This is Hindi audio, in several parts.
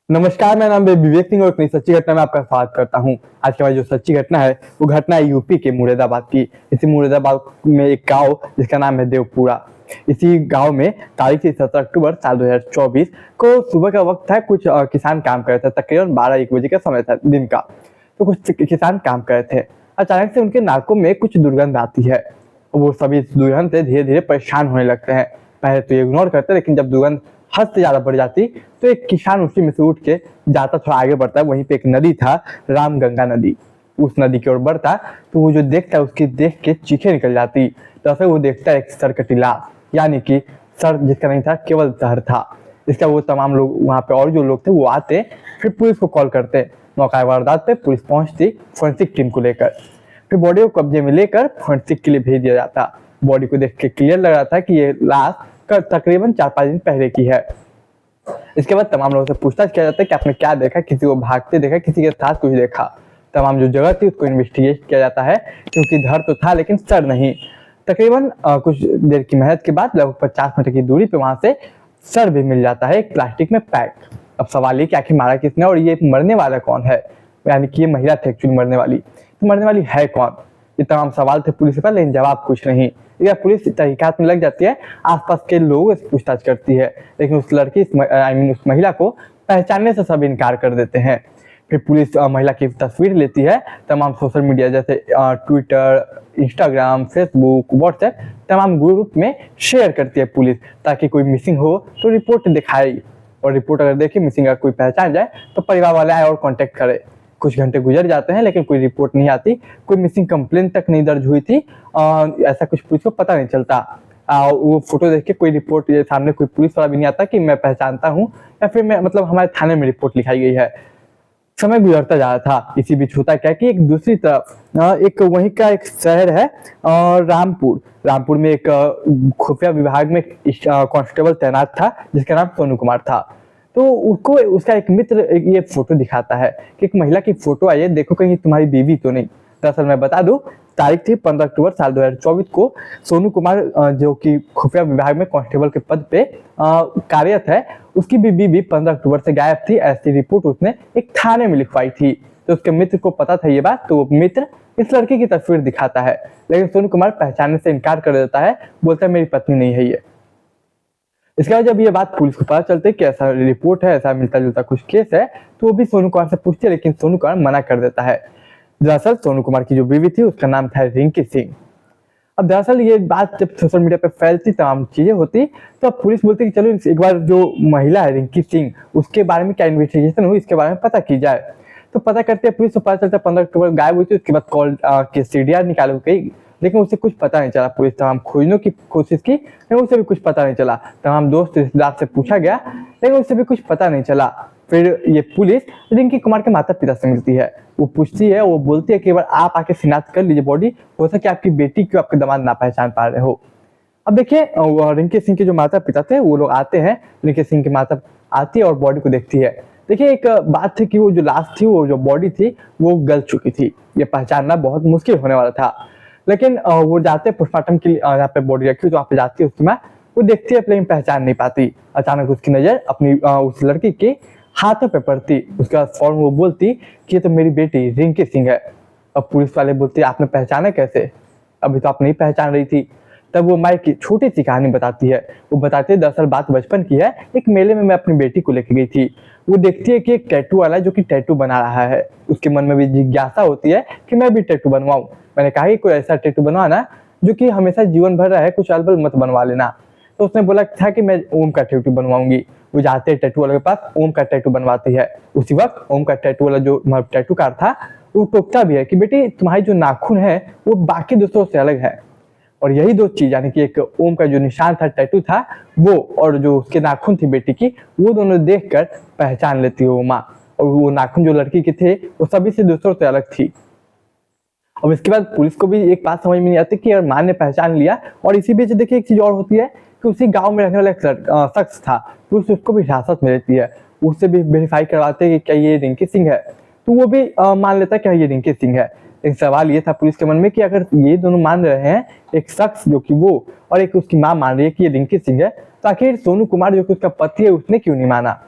नमस्कार, मेरा नाम है विवेक सिंह और एक नई सच्ची घटना में आपका स्वागत करता हूं। आज की हमारी जो सच्ची घटना है वो घटना है यूपी के मुरादाबाद की। इसी मुरादाबाद में एक गांव जिसका नाम है देवपुरा। इसी गांव में तारीख 17 अक्टूबर साल 2024 को सुबह का वक्त था। कुछ किसान काम कर रहे थे। तकरीबन 12-1 बजे का समय था दिन का। तो कुछ किसान काम कर रहे थे। अचानक से उनके नाकों में कुछ दुर्गंध आती है। वो सभी इस दुर्गंध से धीरे धीरे परेशान होने लगते हैं। पहले तो इग्नोर करते, लेकिन जब दुर्गंध हद से ज्यादा बढ़ जाती तो एक किसान उसी में से उठ के जाता, थोड़ा आगे बढ़ता है। वहीं पे एक नदी था, रामगंगा नदी। उस नदी की ओर बढ़ता तो वो जो देखता है उसकी देख के चीखें निकल जाती। तो फिर वो देखता है एक सरकटी लाश, यानी कि सर जिसका नहीं था, केवल जहर था। इसका वो तमाम लोग वहाँ पे और जो लोग थे वो आते, फिर पुलिस को कॉल करते। मौका वारदात पे पुलिस पहुंचती फोरेंसिक टीम को लेकर। फिर बॉडी को कब्जे में लेकर फोरेंसिक के लिए भेज दिया जाता। बॉडी को देख के क्लियर लग रहा था कि ये लाश तकरीबन 4-5 दिन पहले की है। इसके बाद तमाम लोगों से पूछताछ किया जाता है कि आपने क्या देखा, किसी को भागते देखा, किसी के साथ कुछ देखा। तमाम जो जगह थी उसको इन्वेस्टिगेट किया जाता है, क्योंकि धड़ तो था लेकिन सर नहीं। तकरीबन कुछ देर की मेहनत के बाद लगभग 50 मीटर की दूरी पे वहां से सर भी मिल जाता है, एक प्लास्टिक में पैक। अब सवाल ये कि आखिर मारा किसने और ये मरने वाला कौन है, यानी कि ये महिला थी एक्चुअली मरने वाली। तो मरने वाली है कौन, ये तमाम सवाल थे पुलिस के पास, लेकिन जवाब कुछ नहीं। या पुलिस तहकीकात में लग जाती है, आसपास के लोगों से पूछताछ करती है, लेकिन उस लड़की उस महिला को पहचानने से सब इनकार कर देते हैं। फिर पुलिस महिला की तस्वीर लेती है। तमाम सोशल मीडिया जैसे ट्विटर, इंस्टाग्राम, फेसबुक, व्हाट्सएप तमाम ग्रुप में शेयर करती है पुलिस, ताकि कोई मिसिंग हो तो रिपोर्ट दिखाए, और रिपोर्ट अगर देखे मिसिंग का कोई पहचान जाए तो परिवार वाले आए और कांटेक्ट करे। कुछ घंटे गुजर जाते हैं लेकिन कोई रिपोर्ट नहीं आती, कोई मिसिंग कंप्लेंट तक नहीं दर्ज हुई थी। ऐसा कुछ पुलिस को पता नहीं चलता। वो फोटो देख के कोई रिपोर्ट सामने कोई पुलिस वाला भी नहीं आता कि मैं पहचानता हूँ, या फिर मैं मतलब हमारे थाने में रिपोर्ट लिखाई गई है। समय गुजरता जा रहा था। इसी बीच होता क्या कि एक दूसरी तरफ एक वहीं का एक शहर है रामपुर में एक खुफिया विभाग में कांस्टेबल तैनात था, जिसका नाम सोनू कुमार था। तो उसको उसका एक मित्र ये फोटो दिखाता है कि एक महिला की फोटो आई है, देखो कहीं तुम्हारी बीवी तो नहीं। दरअसल मैं बता दूं, तारीख थी 15 अक्टूबर साल 2024 को। सोनू कुमार जो कि खुफिया विभाग में कांस्टेबल के पद पे कार्यरत है, उसकी बीवी भी 15 अक्टूबर से गायब थी। ऐसी रिपोर्ट उसने एक थाने में लिखवाई थी। तो उसके मित्र को पता था ये बात, तो वो मित्र इस लड़की की तस्वीर दिखाता है, लेकिन सोनू कुमार पहचानने से इनकार कर देता है, बोलता है मेरी पत्नी नहीं है ये। इसके बाद जब ये बात पुलिस को पता चलती है कि ऐसा रिपोर्ट है, ऐसा मिलता जुलता कुछ केस है, तो वो भी सोनू कुमार से पूछती है, लेकिन सोनू कुमार मना कर देता है। दरअसल सोनू कुमार की जो बीवी थी उसका नाम था रिंकी सिंह। अब दरअसल ये बात जब सोशल मीडिया पे फैलती, तमाम चीजें होती, तो अब पुलिस बोलती कि चलो एक बार जो महिला है रिंकी सिंह, उसके बारे में क्या इन्वेस्टिगेशन हुई, इसके बारे में पता की जाए। तो पता करते हैं पुलिस को पता चलता है 15 अक्टूबर गायब हुई थी। उसके बाद कॉल के CDR निकाली गई, लेकिन उससे कुछ पता नहीं चला। पुलिस तमाम खोजने की कोशिश की, लेकिन उससे भी कुछ पता नहीं चला। तमाम दोस्त रिश्तेदार से पूछा गया, लेकिन उससे भी कुछ पता नहीं चला। फिर ये पुलिस रिंकी कुमार के माता पिता से मिलती है। वो पूछती है, वो बोलती है कि एक बार आप आके शिनाख्त कर लीजिए बॉडी, हो सके आपकी बेटी क्यों आपके दामाद ना पहचान पा रहे हो। अब देखिए रिंकी सिंह के जो माता पिता थे वो लोग आते हैं। रिंकी सिंह की माता आती है और बॉडी को देखती है। देखिए एक बात थी कि वो जो लाश थी, वो जो बॉडी थी वो गल चुकी थी। ये पहचानना बहुत मुश्किल होने वाला था। लेकिन वो जाते पोस्टमार्टम के लिए, यहाँ पे बॉडी रखी तो वहाँ पे जाती है उसकी माँ। वो देखती है लेकिन पहचान नहीं पाती। अचानक उसकी नजर अपनी उस लड़की के हाथों पे पड़ती। उसके बाद फौरन वो बोलती कि ये तो मेरी बेटी रिंकी सिंह है। अब पुलिस वाले बोलते आपने पहचाना कैसे, अभी तो आप नहीं पहचान रही थी। तब वो माई की छोटी सी कहानी बताती है। वो बताती है दरअसल बात बचपन की है। एक मेले में मैं अपनी बेटी को लेके गई थी। वो देखती है कि एक टैटू वाला जो कि टैटू बना रहा है, उसके मन में भी जिज्ञासा होती है कि मैं भी टैटू बनवाऊं। मैंने कहा कि कोई ऐसा टैटू बनवाना जो कि हमेशा जीवन भर रहे, कुछ अलबल मत बनवा लेना। तो उसने बोला था कि मैं ओम का टैटू बनवाऊंगी। वो जाते हैं टैटू वाले के पास, ओम का टैटू बनवाती है। उसी वक्त ओम का टैटू वाला जो टैटूकार था वो टोकता भी है कि बेटी तुम्हारी जो नाखून है वो बाकी दूसरों से अलग है। और यही दो चीज, यानी कि एक ओम का जो निशान था, टैटू था वो, और जो उसके नाखून थी बेटी की, वो दोनों देखकर पहचान लेती है वो माँ। और वो नाखून जो लड़की के थे वो सभी से दूसरों से अलग थी। अब इसके बाद पुलिस को भी एक बात समझ में नहीं आती कि यार माँ ने पहचान लिया। और इसी बीच देखिए एक चीज और होती है कि उसी गांव में रहने वाला एक शख्स था, पुलिस उसको भी हिरासत में लेती है। उससे भी वेरीफाई करवाते हैं कि क्या ये रिंकी सिंह है, तो वो भी मान लेता है कि ये रिंकी सिंह है। एक सवाल ये था पुलिस के मन में कि अगर ये दोनों मान रहे हैं, एक शख्स जो कि वो और एक उसकी माँ मान रही है कि ये रिंकी सिंह है, तो आखिर सोनू कुमार जो कि उसका पति है उसने क्यों नहीं माना।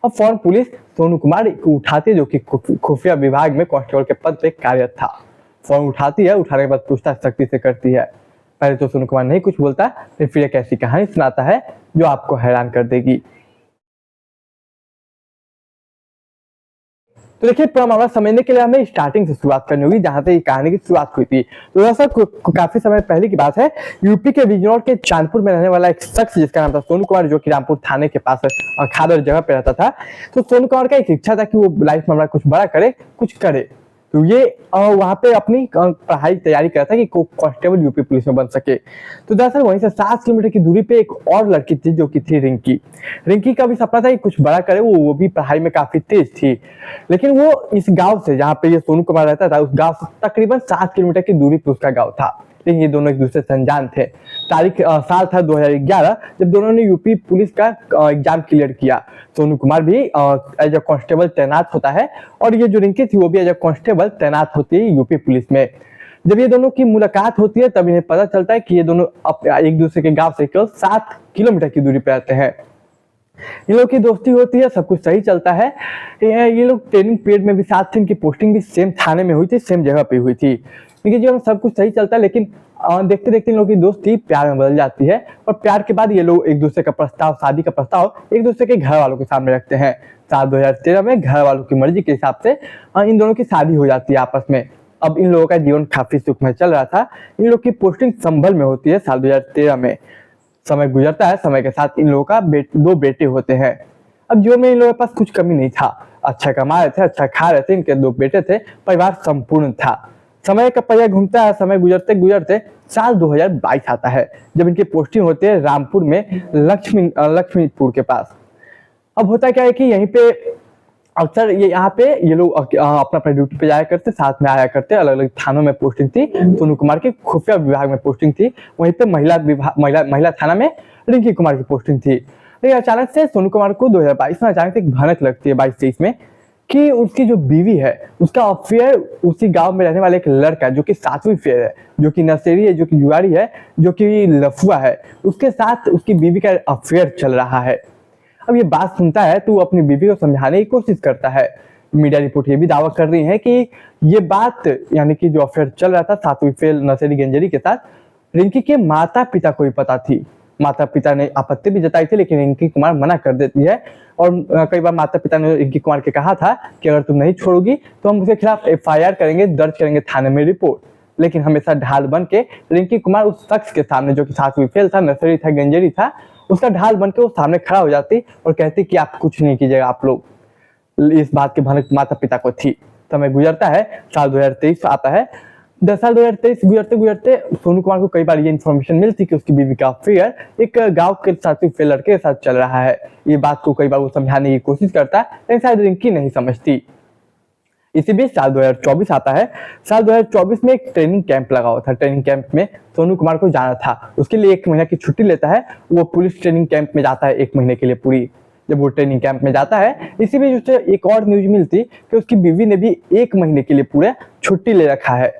अब फौरन पुलिस सोनू कुमार को उठाती है, जो कि खुफिया विभाग में कांस्टेबल के पद पे कार्यरत था। फौरन उठाती है, उठाने के बाद पूछताछ सख्ती से करती है। पहले तो सोनू कुमार नहीं कुछ बोलता, फिर एक ऐसी कहानी सुनाता है जो आपको हैरान कर देगी। तो देखिए, पूरा मामला समझने के लिए हमें स्टार्टिंग से शुरुआत करनी होगी, जहां से ये कहानी की शुरुआत हुई थी। तो दरअसल काफी समय पहले की बात है। यूपी के बिजनौर के चांदपुर में रहने वाला एक शख्स जिसका नाम था सोनू कुमार, जो कि रामपुर थाने के पास खादर जगह पे रहता था। तो सोनू कुमार का एक इच्छा था कि वो लाइफ में कुछ बड़ा करे, कुछ करे। तो ये वहां पे अपनी पढ़ाई तैयारी कर रहा था कि कांस्टेबल यूपी पुलिस में बन सके। तो दरअसल वहीं से 7 किलोमीटर की दूरी पे एक और लड़की थी, जो कि थी रिंकी। रिंकी का भी सपना था कि कुछ बड़ा करे, वो भी पढ़ाई में काफी तेज थी। लेकिन वो इस गांव से, जहाँ पे ये सोनू कुमार रहता था, उस गांव से तकरीबन 7 किलोमीटर की दूरी पे उसका गाँव था। लेकिन ये दोनों एक दूसरे से अनजान थे। साल था 2011, जब दोनों ने यूपी पुलिस का एग्जाम क्लियर किया। सोनू कुमार भी एज ए कांस्टेबल तैनात होता है, और ये जो रिंकी थी वो भी एज ए कांस्टेबल तैनात होती है यूपी पुलिस में। जब ये दोनों की मुलाकात होती है, तब इन्हें पता चलता है कि ये दोनों एक दूसरे के गांव से केवल 7 किलोमीटर की दूरी पर रहते हैं। इन लोग की दोस्ती होती है, सब कुछ सही चलता है। ये लोग ट्रेनिंग पीरियड में भी साथ थे, इनकी पोस्टिंग भी सेम थाने में हुई थी, सेम जगह पे हुई थी। क्योंकि जो सब कुछ सही चलता है, लेकिन देखते देखते इन लोगों की दोस्ती प्यार में बदल जाती है। और प्यार के बाद ये लोग एक दूसरे का प्रस्ताव, शादी का प्रस्ताव एक दूसरे के घर वालों के सामने रखते हैं। साल 2013 में घर वालों की मर्जी के हिसाब से इन दोनों की शादी हो जाती है आपस में। अब इन लोगों का जीवन काफी सुखमय चल रहा था। इन लोग की पोस्टिंग संभल में होती है साल 2013 में। समय गुजरता है, समय के साथ इन लोगों का 2 बेटे होते हैं। अब जीवन में इन लोगों के पास कुछ कमी नहीं था, अच्छा कमा रहे थे, अच्छा खा रहे थे, इनके 2 बेटे थे, परिवार संपूर्ण था। समय का पहिया घूमता है, समय गुजरते गुजरते साल 2022 आता है, जब इनकी पोस्टिंग होती है रामपुर में लक्ष्मीपुर के पास। अब होता क्या है कि यहीं पे अक्सर यहाँ पे ये लोग अपना ड्यूटी पे जाया करते, साथ में आया करते। अलग अलग थानों में पोस्टिंग थी। सोनू कुमार की खुफिया विभाग में पोस्टिंग थी, वहीं पे महिला थाना में रिंकी कुमार की पोस्टिंग थी। लेकिन अचानक से सोनू कुमार को 2022 में अचानक एक भनक लगती है, 22-23 में, कि उसकी जो बीवी है उसका अफेयर उसी गांव में रहने वाले एक लड़का, जो कि 7वीं फेयर है, जो कि नशेड़ी है, जो कि जुआरी है, जो कि लफुआ है, उसके साथ उसकी बीवी का अफेयर चल रहा है। अब ये बात सुनता है तो वो अपनी बीवी को समझाने की कोशिश करता है। मीडिया रिपोर्ट ये भी दावा कर रही है कि ये बात, यानी कि जो अफेयर चल रहा था 7वीं फेयर नशेड़ी गंजेरी के साथ, रिंकी के माता पिता को ही पता थी। माता पिता ने आपत्ति भी जताई थी, लेकिन रिंकी कुमार मना कर देती है। और कई बार माता पिता ने रिंकी कुमार के कहा था कि अगर तुम नहीं छोड़ोगी तो हम उसके खिलाफ FIR करेंगे, दर्ज करेंगे थाने में रिपोर्ट। लेकिन हमेशा ढाल बन के रिंकी कुमार उस शख्स के सामने, जो कि 7वीं फेल था, नशेड़ी था, गंजेरी था, उसका ढाल बन के वो सामने खड़ा हो जाती और कहती कि आप कुछ नहीं कीजिएगा, आप लोग। इस बात की भनक माता पिता को थी। समय गुजरता है, साल 2023 आता है। 10 साल 2023 गुजरते गुजरते सोनू कुमार को कई बार ये इन्फॉर्मेशन मिलती कि उसकी बीवी का अफेयर एक गांव के 7वीं फेल लड़के के साथ चल रहा है। ये बात को कई बार वो समझाने की कोशिश करता है, लेकिन शायद रिंकी नहीं समझती। इसी बीच साल 2024 आता है। साल 2024 में एक ट्रेनिंग कैंप लगा हुआ था। ट्रेनिंग कैंप में सोनू कुमार को जाना था, उसके लिए 1 महीना की छुट्टी लेता है। वो पुलिस ट्रेनिंग कैंप में जाता है 1 महीने के लिए पूरी। जब वो ट्रेनिंग कैंप में जाता है, इसी बीच उसे एक और न्यूज मिलती कि उसकी बीवी ने भी 1 महीने के लिए पूरे छुट्टी ले रखा है।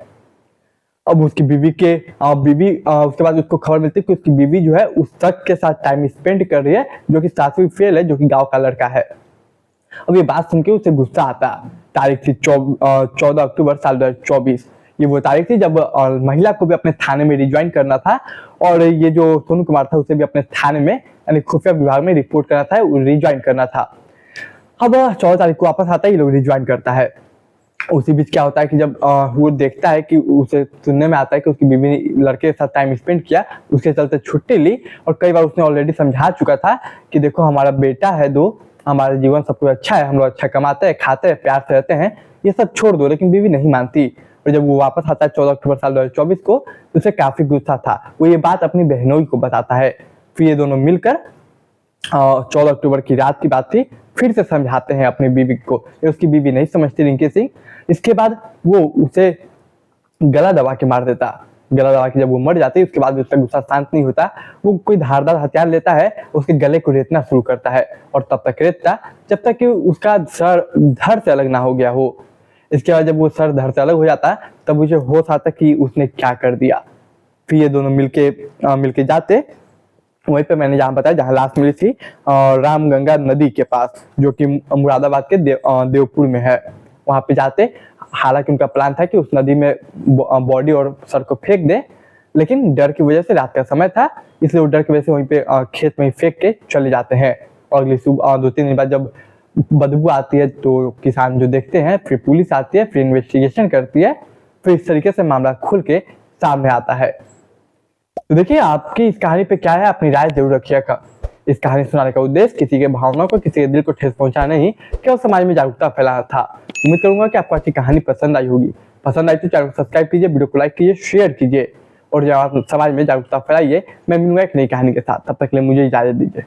अब उसकी बीवी उसके बाद उसको खबर मिलती है कि उसकी बीवी जो है उस शख्स के साथ टाइम स्पेंड कर रही है, जो कि 7वीं फेल है, जो कि गाँव का लड़का है। अब ये बात सुन के उसे गुस्सा आता। तारीख थी 14 अक्टूबर साल 2024। ये वो तारीख थी जब महिला को भी अपने थाने में रिज्वाइन करना था, और ये जो सोनू कुमार था उसे भी अपने थाने में, यानी खुफिया विभाग में रिपोर्ट करना था, रिज्वाइन करना था। अब 14 तारीख को वापस आता है, ये लोग रिज्वाइन करता है। उसी बीच क्या होता है कि जब वो देखता है कि उसे सुनने में आता है कि उसकी बीवी ने लड़के के साथ टाइम स्पेंड किया, उसके चलते छुट्टी ली। और कई बार उसने ऑलरेडी समझा चुका था कि देखो हमारा बेटा है 2, हमारा जीवन सब कुछ अच्छा है, हम लोग अच्छा कमाते हैं, खाते हैं, प्यार से रहते हैं, ये सब छोड़ दो। लेकिन बीवी नहीं मानती। और जब वो वापस आता है 14 अक्टूबर साल 2024 को, तो उसे काफी गुस्सा था। वो ये बात अपनी बहनोई को बताता है। फिर ये दोनों मिलकर 14 अक्टूबर की रात की बात थी, फिर से समझाते हैं अपनी बीवी को। उसकी बीवी नहीं समझती रिंकी सिंह। इसके बाद वो उसे गला दबा के मार देता। गला दबा के जब वो मर जाती है, उसके बाद उसका गुस्सा शांत नहीं होता। वो कोई धारदार हथियार लेता है, उसके गले को रेतना शुरू करता है, और तब तक रेतता जब तक कि उसका सर धड़ से अलग ना हो गया हो। इसके बाद जब वो सर धड़ से अलग हो जाता, तब मुझे होश आता कि उसने क्या कर दिया। फिर ये दोनों मिलके जाते वहीं पे मैंने जहाँ बताया जहाँ लाश मिली थी रामगंगा नदी के पास, जो कि मुरादाबाद के देवपुर में है। वहाँ पे जाते, हालांकि उनका प्लान था कि उस नदी में बॉडी और सर को फेंक दे, लेकिन डर की वजह से, रात का समय था इसलिए वो डर की वजह से वहीं पे खेत में फेंक के चले जाते हैं। और अगली सुबह 2-3 दिन बाद जब बदबू आती है तो किसान जो देखते हैं, फिर पुलिस आती है, फिर इन्वेस्टिगेशन करती है, फिर इस तरीके से मामला खुल के सामने आता है। तो देखिए आपकी इस कहानी पे क्या है, अपनी राय जरूर रखिएगा। इस कहानी सुनाने का उद्देश्य किसी के भावनाओं को, किसी के दिल को ठेस पहुंचाना नहीं, केवल समाज में जागरूकता फैलाना था। उम्मीद करूंगा कि आपको अच्छी कहानी पसंद आई होगी। पसंद आई तो चैनल को सब्सक्राइब कीजिए, वीडियो को लाइक कीजिए, शेयर कीजिए और समाज में जागरूकता फैलाइए। मैं मिलूंगा एक नई कहानी के साथ, तब तक के लिए मुझे इजाजत दीजिए।